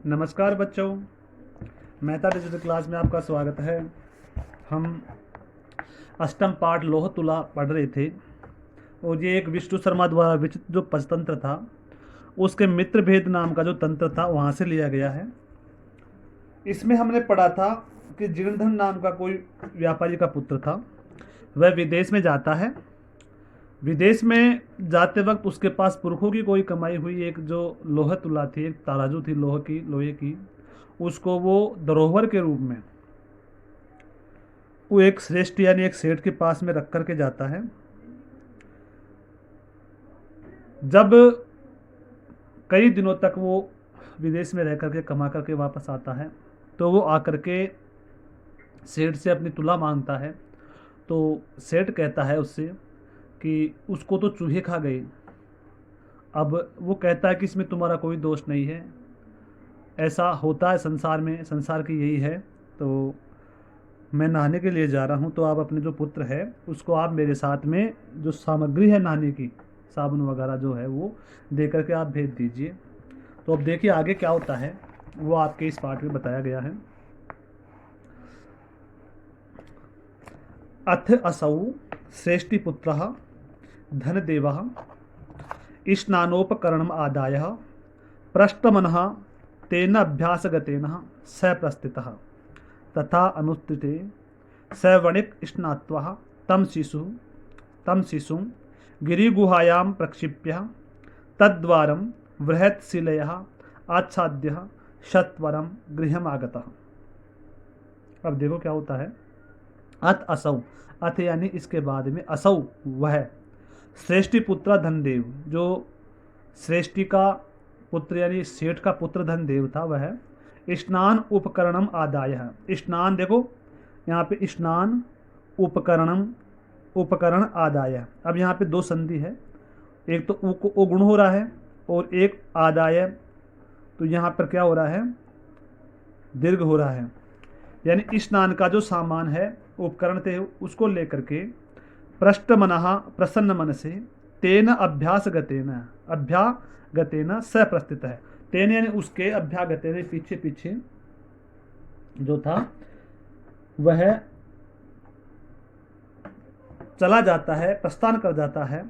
नमस्कार बच्चों, Mehta digital class में आपका स्वागत है। हम अष्टम पाठ लोह तुला पढ़ रहे थे और ये एक विष्णु शर्मा द्वारा विचित्र जो पंचतंत्र था उसके मित्र भेद नाम का जो तंत्र था वहाँ से लिया गया है। इसमें हमने पढ़ा था कि जीर्णधन नाम का कोई व्यापारी का पुत्र था। वह विदेश में जाता है। विदेश में जाते वक्त उसके पास पुरखों की कोई कमाई हुई एक जो लोह तुला थी, एक तराजू थी लोहे की, उसको वो धरोहर के रूप में वो एक श्रेष्ठ यानी एक सेठ के पास में रख करके जाता है। जब कई दिनों तक वो विदेश में रह करके कमा करके वापस आता है तो वो आकर के सेठ से अपनी तुला मांगता है। तो सेठ कहता है उससे कि उसको तो चूहे खा गए। अब वो कहता है कि इसमें तुम्हारा कोई दोष नहीं है, ऐसा होता है संसार में, संसार की यही है। तो मैं नहाने के लिए जा रहा हूँ, तो आप अपने जो पुत्र है उसको आप मेरे साथ में जो सामग्री है नहाने की, साबुन वगैरह जो है वो दे करके आप भेज दीजिए। तो अब देखिए आगे क्या होता है वो आपके इस पाठ में बताया गया है। अथ असौ श्रेष्ठिपुत्रः धनदेवः स्नानोपकरणम् आदाय पृष्ठमनः तेन अभ्यासगतेन स प्रस्थितः तथा अनुत्थिते स वणिक् स्नात्वा तं शिशुं गिरिगुहायां प्रक्षिप्य तद्वारं बृहत्शिलया आच्छाद्य सत्वरं गृहमागतः। अब देखो क्या होता है। अथ असौ, अथ यानी इसके बाद में, असौ वह श्रेष्ठी पुत्र धनदेव, जो श्रेष्ठी का पुत्र यानी सेठ का पुत्र धनदेव था, वह स्नान उपकरणम आदाय है। स्नान देखो यहाँ पे स्नान उपकरण आदाय। अब यहाँ पे दो संधि है, एक तो उ को ओ गुण हो रहा है और एक आदाय, तो यहाँ पर क्या हो रहा है, दीर्घ हो रहा है। यानी स्नान का जो सामान है, उपकरण थे, उसको लेकर के पृष्ठमनः प्रसन्न मन से तेन अभ्यागतेन स प्रस्थित है। तेन यानी उसके, अभ्यागतेन पीछे पीछे जो था वह चला जाता है, प्रस्थान कर जाता है।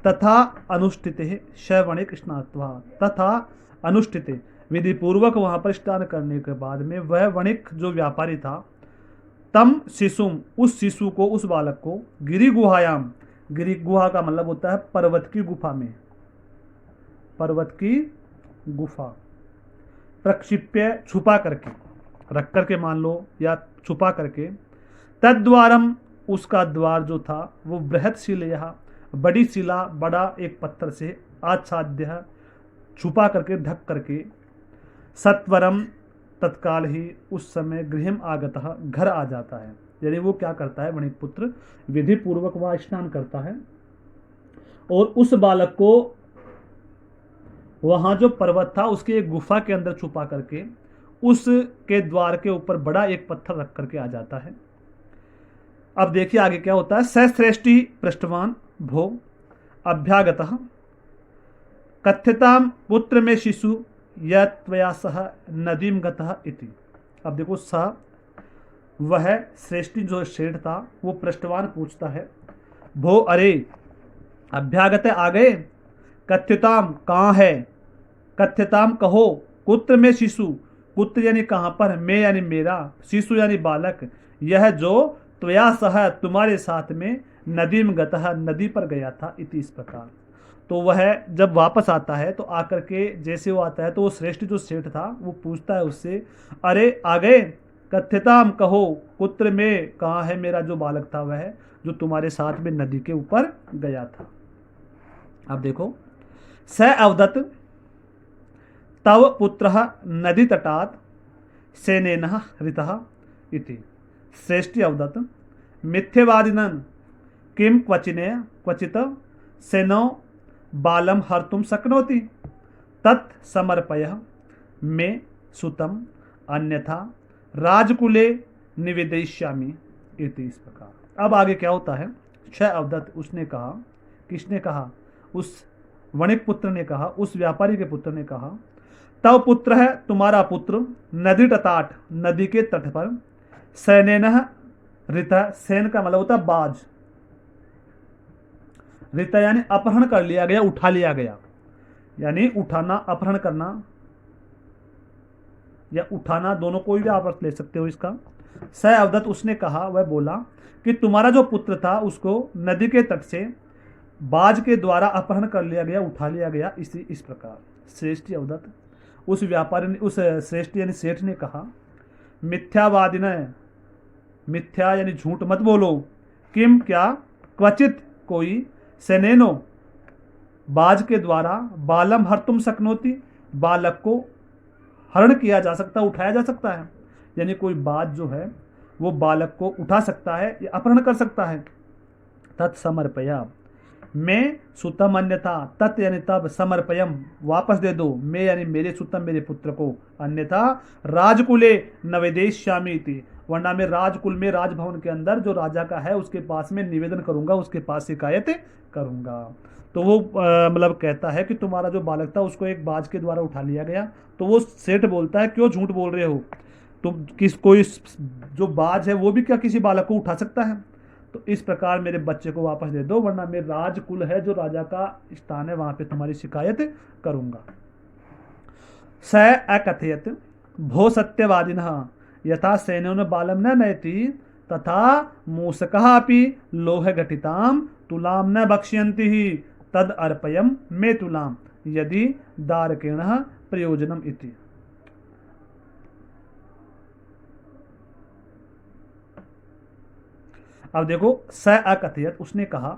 तथा अनुष्ठिते शैवणिक स्नात्वा, तथा अनुष्ठिते विधि पूर्वक वहां पर स्नान करने के बाद में वह वणिक जो व्यापारी था, तम शिशुम उस शिशु को, उस बालक को, गिरि गुहायाम, गिरि गुहा का मतलब होता है पर्वत की गुफा में, पर्वत की गुफा, प्रक्षिप्य छुपा करके, रख करके मान लो या छुपा करके, तद्वारम उसका द्वार जो था वो बृहत शिला, बड़ी शिला, बड़ा एक पत्थर से, आच्छाद्य छुपा करके, ढक करके, सत्वरम तत्काल ही उस समय गृहम आगतः घर आ जाता है। यानी वो क्या करता है, वणिक पुत्र विधि पूर्वक वह स्नान करता है और उस बालक को वहां जो पर्वत था उसके एक गुफा के अंदर छुपा करके उसके द्वार के ऊपर बड़ा एक पत्थर रख करके आ जाता है। अब देखिए आगे क्या होता है। सश्रेष्ठी पृष्ठवान भो अभ्यागतः कथ्यताम पुत्र में शिशु यत्वया सह नदीम गतः इति। अब देखो सह, वह श्रेष्ठी जो शेठ था वो पृष्ठवान पूछता है, भो अरे अभ्यागत आ गए, कथ्यताम कहाँ है, कथ्यताम कहो, कुत्र में शिशु, पुत्र यानी कहाँ पर, मैं यानी मेरा, शिशु यानी बालक, यह जो त्वया सह तुम्हारे साथ में नदीम गतः नदी पर गया था, इति इस प्रकार। तो वह जब वापस आता है तो आकर के जैसे वो आता है तो वो श्रेष्ठ जो सेठ था वो पूछता है उससे, अरे आ गए, कथ्यताम कहो, पुत्र में कहाँ है मेरा जो बालक था, वह जो तुम्हारे साथ में नदी के ऊपर गया था। अब देखो, स अवदत तव पुत्र नदी तटात सेनेन ऋतः इति। श्रेष्ठी अवदत मिथ्यवादिनन किम क्वचित सेनो बालम हर्तुम शक्नोति तत् समर्पय मे सुतम अन्यथा राजकुले निवेदयिष्यामि इति इस प्रकार। अब आगे क्या होता है। क्षय अवदत्त उसने कहा, किसने कहा, उस वणिक पुत्र ने कहा, उस व्यापारी के पुत्र ने कहा, तव पुत्र है, तुम्हारा पुत्र, नदी तटाट, नदी के तट पर, सैनेन ऋत, सैन का मतलब होता है बाज, ऋत यानी अपहरण कर लिया गया, उठा लिया गया, यानी उठाना, अपहरण करना या उठाना, दोनों कोई भी आप अर्थ ले सकते हो इसका। स अवदत, उसने कहा, वह बोला कि तुम्हारा जो पुत्र था उसको नदी के तट से बाज के द्वारा अपहरण कर लिया गया, उठा लिया गया, इस प्रकार। श्रेष्ठी अवदत, उस व्यापारी ने, उस श्रेष्ठ यानी सेठ ने कहा, मिथ्यावादी ने, मिथ्या यानी झूठ मत बोलो, किम क्या, क्वचित कोई, सेनेनो बाज के द्वारा, बालम हर तुम सकनोती, बालक को हरण किया जा सकता, उठाया जा सकता है, यानी कोई बाज जो है वो बालक को उठा सकता है या अपहरण कर सकता है। तत्समर्पया, मैं सुतम अन्यथा, तत् यानी तब, समर्पयम वापस दे दो, मैं यानी मेरे सुतम मेरे पुत्र को, अन्यथा राजकुले नवेदेश्यामी थी, वरना मैं राजकुल में, राजभवन के अंदर जो राजा का है उसके पास में निवेदन करूंगा, उसके पास शिकायत करूंगा। तो वो मतलब कहता है कि तुम्हारा जो बालक था उसको एक बाज के द्वारा उठा लिया गया। तो वो सेठ बोलता है, क्यों झूठ बोल रहे हो तुम, किस कोई जो बाज है वो भी क्या किसी बालक को उठा सकता है? तो इस प्रकार मेरे बच्चे को वापस दे दो, वरना मेरे राजकुल है, जो राजा का स्थान है, वहां पे तुम्हारी शिकायत करूंगा। स अकथयत भो सत्यवादिनः यथा सैन्योन बालम न नयति तथा मूसकः अपि लोह घटिताम तुलाम न बक्ष्यन्ति ही तद अर्पयम मे तुलाम यदि दारकेण प्रयोजनम इति। अब देखो, स अकथयत, उसने कहा,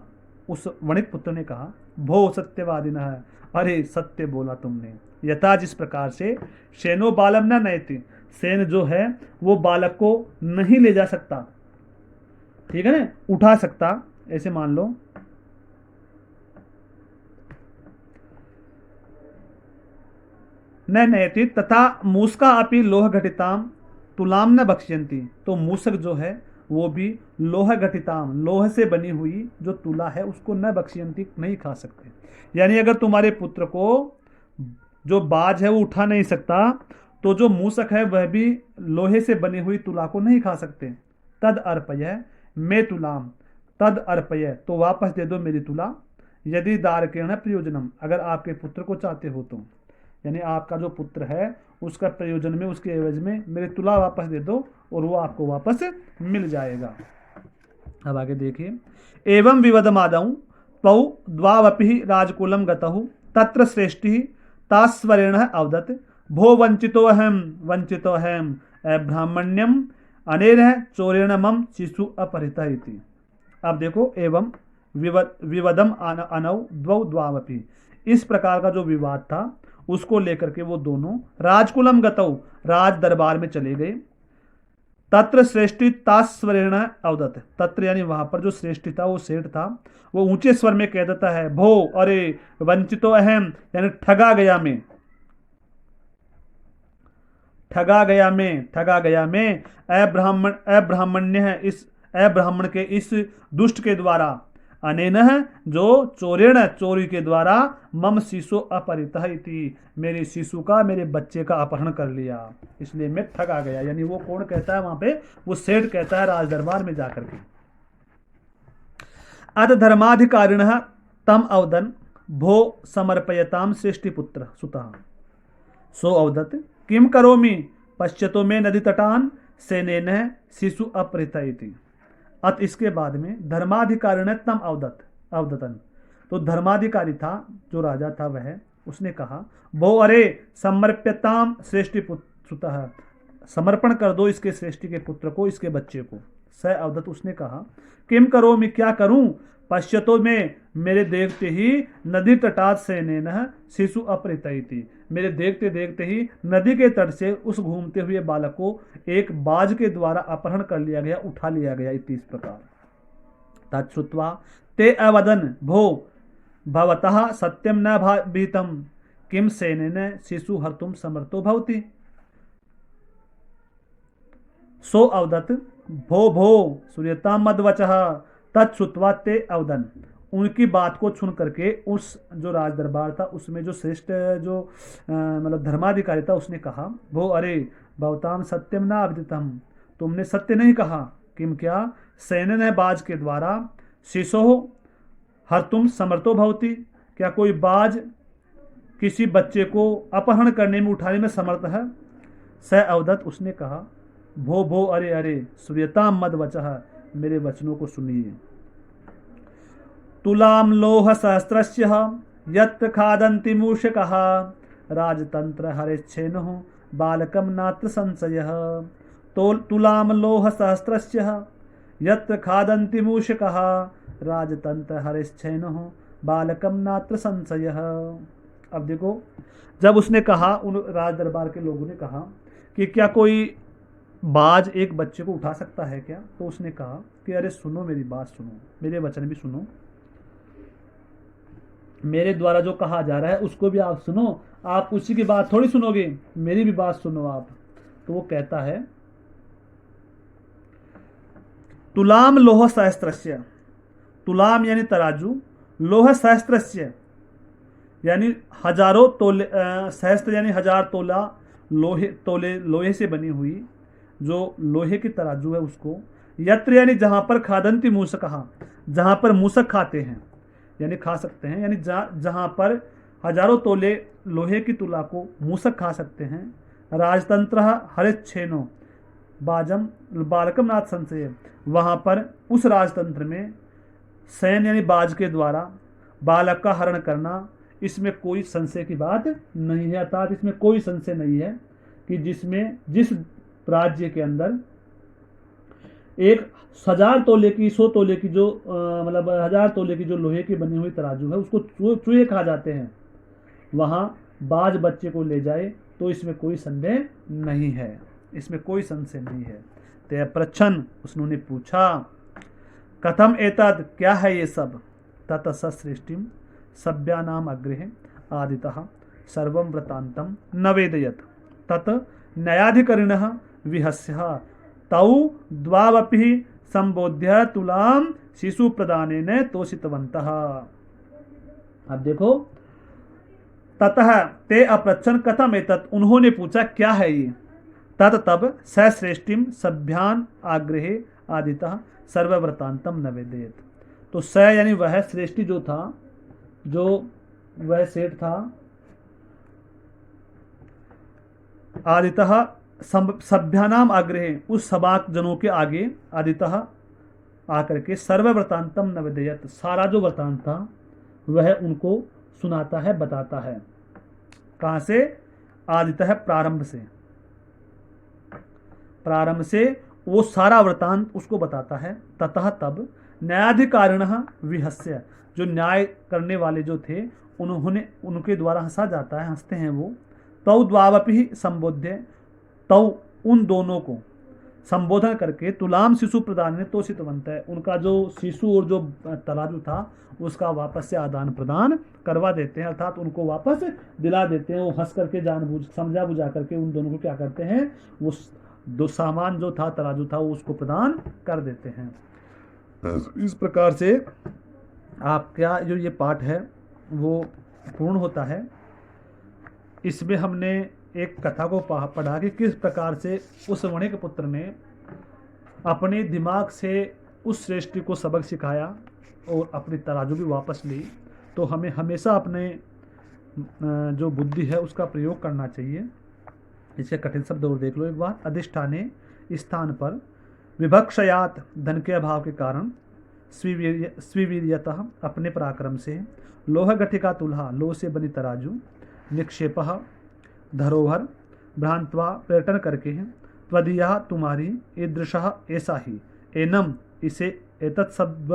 उस वणिक पुत्र ने कहा, भो सत्यवादिन है, अरे सत्य बोला तुमने, यथा जिस प्रकार से, सेनो बालम न नयति, सेन जो है वो बालक को नहीं ले जा सकता, ठीक है ना, उठा सकता, ऐसे मान लो, न नयति तथा मूसका अपि लोह घटिताम तुलाम न बक्ष्यन्ति, तो मूसक जो है वो भी लोह घटिताम, लोह से बनी हुई जो तुला है उसको न बक्ष्यन्ति, नहीं खा सकते। यानी अगर तुम्हारे पुत्र को जो बाज है वो उठा नहीं सकता, तो जो मूसक है वह भी लोहे से बनी हुई तुला को नहीं खा सकते। तद अर्पय मे तुलाम, तद अर्पय, तो वापस दे दो मेरी तुला, यदि दारकेण प्रयोजनम, अगर आपके पुत्र को चाहते हो तो, यानी आपका जो पुत्र है उसका प्रयोजन में, उसके एवज में मेरे तुला वापस दे दो और वो आपको वापस मिल जाएगा। अब आगे देखिए, एवं विवदमादौ तौ द्वावपि राजकुलम गतहु तत्र श्रेष्ठी तास्वरेण अवदत् भो वंचितो अहम ब्राह्मण्यम अनेन चोरेण मम शिशु अपहृतः इति। अब देखो, एवं विवदम अनौ द्वौ द्वावपि, इस प्रकार का जो विवाद था उसको लेकर के वो दोनों राजकुलम गतौ, राज दरबार में चले गए। तत्र श्रेष्ठी तास्वरेण अवदत, तत्र यानी वहां पर जो श्रेष्ठी था वो सेठ था, वो ऊंचे स्वर में कह देता है, भो, अरे, वंचितो अहम, यानी ठगा गया मैं, ठगा गया मैं, ठगा गया मैं, अब्राह्मण्य है, इस अब्राह्मण के इस दुष्ट के द्वारा, अनेन जो चोरेण, चोरी के द्वारा, मम शिशु अपहृतः इति, मेरे शिशु का, मेरे बच्चे का अपहरण कर लिया, इसलिए मैं ठगा गया। यानी वो कौन कहता है वहां पे, वो सेठ कहता है राज दरबार में जाकर के। अत धर्माधिकारिण तम अवदन भो समर्पयताम श्रेष्ठी पुत्र सुतः सो अवदत किम करोमि पश्यतो में नदी तटान सेनेन शिशु अपहृतः इति। अत इसके बाद में धर्माधिकारी ने तम अवदतन, तो धर्माधिकारी था जो राजा था वह, उसने कहा, भो, अरे, समर्प्यताम श्रेष्ठी सुतः, समर्पण कर दो इसके श्रेष्ठी के पुत्र को, इसके बच्चे को। स अवदत, उसने कहा, किम करो, मैं क्या करूं, पश्यतो में, मेरे देखते ही, नदी तटात सेनेन शिशु अपहृतः, मेरे देखते देखते ही नदी के तट से उस घूमते हुए बालक को एक बाज के द्वारा अपहरण कर लिया गया, उठा लिया गया, इस प्रकार। तच्छ्रुत्वा ते अवदन भो भवतः सत्यम न भीतम किम सेनेन शिशु हर्तुम समर्थो भवति। सो अवदत भो सूर्यता मद्वचः तच्छ्रुत्वा ते अवदन, उनकी बात को सुन करके उस जो राज दरबार था उसमें जो श्रेष्ठ जो मतलब धर्माधिकारी था उसने कहा, वो अरे भवताम सत्यम ना अभिदितम, तुमने सत्य नहीं कहा। किम क्या, सैन्य बाज के द्वारा शिशो हर तुम समर्थो भवती, क्या कोई बाज किसी बच्चे को अपहरण करने में उठाने में समर्थ है। स अवदत्त, उसने कहा, भो भो अरे अरे सूर्यताम मद वचः, मेरे वचनों को सुनिए। तुलाम लोह सहस्त्रस्य यत्र खादन्ति मूषकः, राजतंत्र हरिच्छेनु बालकम नात्र संशयः। तो तुलाम लोह सहस्त्रस्य यत्र खादन्ति मूषकः, राजतंत्र हरिच्छेनु बालकम नात्र संशयः। अब देखो, जब उसने कहा, उन राज दरबार के लोगों ने कहा कि क्या कोई बाज एक बच्चे को उठा सकता है क्या, तो उसने कहा कि अरे सुनो, मेरी बात सुनो, मेरे वचन भी सुनो, मेरे द्वारा जो कहा जा रहा है उसको भी आप सुनो। आप उसी की बात थोड़ी सुनोगे, मेरी भी बात सुनो आप। तो वो कहता है, तुलाम लोह सहस्त्रस्य, तुलाम यानी तराजू, लोह सहस्त्रस्य यानी हजारों तोले, सहस्त्र यानी हजार तोला लोहे से बनी हुई जो लोहे की तराजू है उसको, यत्र यानी जहां पर खादंती मूसकहा, जहां पर मूसक खाते हैं यानी खा सकते हैं, यानी जहां पर हजारों तोले लोहे की तुला को मूसक खा सकते हैं। राजतंत्र हरिच्छेनो बाजम बालकम नाथ संशय, वहां पर उस राजतंत्र में सैन यानी बाज के द्वारा बालक का हरण करना, इसमें कोई संशय की बात नहीं है। अर्थात इसमें कोई संशय नहीं है कि जिस राज्य के अंदर एक 1000 तोले की 100 तोले की जो मतलब 1000 तोले की जो लोहे की बनी हुई तराजू है उसको चूहे खा जाते हैं, वहां बाज बच्चे को ले जाए तो इसमें कोई संदेह नहीं है, इसमें कोई संशय नहीं है। ते प्रच्छन, उसने पूछा, कथम एतद, क्या है ये सब। तत सृष्टिम सभ्यानाम अग्रे आदितः सर्वं वृतांतम न वेदयत, तत न्यायाधिकरिणः विहस्य तौ द्वावपि संबोध्य तुलाम शिशु प्रदानेन तोषितवन्तः। अब देखो, ततः ते अपृच्छन कथम एतत्, उन्होंने पूछा क्या है ये। तत तब सश्रेष्ठिम सभ्यान आग्रहे आदितः सर्वव्रतांतम न वेदयत, तो स यानी वह श्रेष्ठी जो था, जो वह सेठ था, आदितः सभ्यानाम आग्रहे, उस सभा जनों के आगे, आदितः आकर के सर्वव्रतांतम न वेदयत, सारा जो वृतांत था वह उनको सुनाता है, बताता है। कहां से, आदितः प्रारंभ से वो सारा वृतांत उसको बताता है। ततः तब न्यायाधिकारिणः विहस्य, जो न्याय करने वाले जो थे उनके द्वारा हंसा जाता है, हंसते हैं वो। तौ द्वावपि संबोध्य, तौ उन दोनों को संबोधन करके तुलाम शिशु प्रदान ने तोषितवंत है, उनका जो शिशु और जो तराजू था उसका वापस से आदान प्रदान करवा देते हैं, अर्थात उनको वापस दिला देते हैं। वो हंस करके जानबूझ समझा बुझा करके उन दोनों को क्या करते हैं, वो दो सामान जो था, तराजू था, वो उसको प्रदान कर देते हैं। इस प्रकार से आपका जो ये पाठ है वो पूर्ण होता है। इसमें हमने एक कथा को पढ़ा कि किस प्रकार से उस वणिक पुत्र ने अपने दिमाग से उस श्रेष्ठी को सबक सिखाया और अपनी तराजू भी वापस ली। तो हमें हमेशा अपने जो बुद्धि है उसका प्रयोग करना चाहिए। इसके कठिन शब्द और देख लो एक बार। अधिष्ठाने, स्थान पर, विभक्षयात, धन के अभाव के कारण, स्वीवीर्यतः, अपने पराक्रम से, लोह गठिका तुल्हा, लोह से बनी तराजू, निक्षेपः, धरोहर, भ्रांत्वा, पर्यटन करके हैं, त्वदीया, तुम्हारी, ईदृशः, ऐसा ही, एनम, इसे, एतत् शब्द,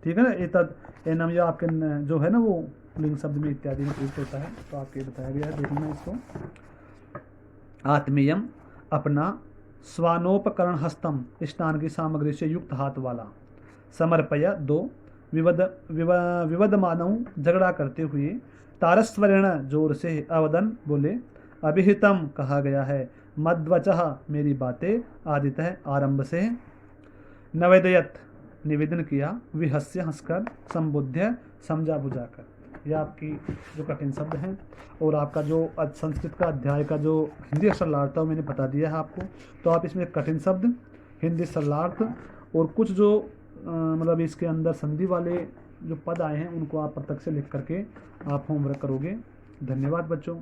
ठीक है ना, एतत् एनम, या आपके जो है ना वो लिंग शब्द में इत्यादि में प्रयुक्त होता है, तो आपके बताया गया है, देखना इसको। आत्मीयम, अपना, स्वानोपकरण हस्तम, स्नान की सामग्री से युक्त हाथ वाला, समर्पय, दो, विवदमानव, झगड़ा करते हुए, तारस्वरेण, जोर से, अवदन, बोले, अभिहितम, कहा गया है, मद्वचः, मेरी बातें, आदितः, आरंभ से, नवेदयत, निवेदन किया, विहस्य हंसकर, संबुद्ध समझा बुझाकर। यह आपकी जो कठिन शब्द हैं। और आपका जो संस्कृत का अध्याय का जो हिंदी सरलार्थ था वो मैंने बता दिया है आपको। तो आप इसमें कठिन शब्द, हिंदी सरलार्थ और कुछ जो मतलब इसके अंदर संधि वाले जो पद आए हैं उनको आप प्रत्यक्ष से लिख करके आप होमवर्क करोगे। धन्यवाद बच्चों।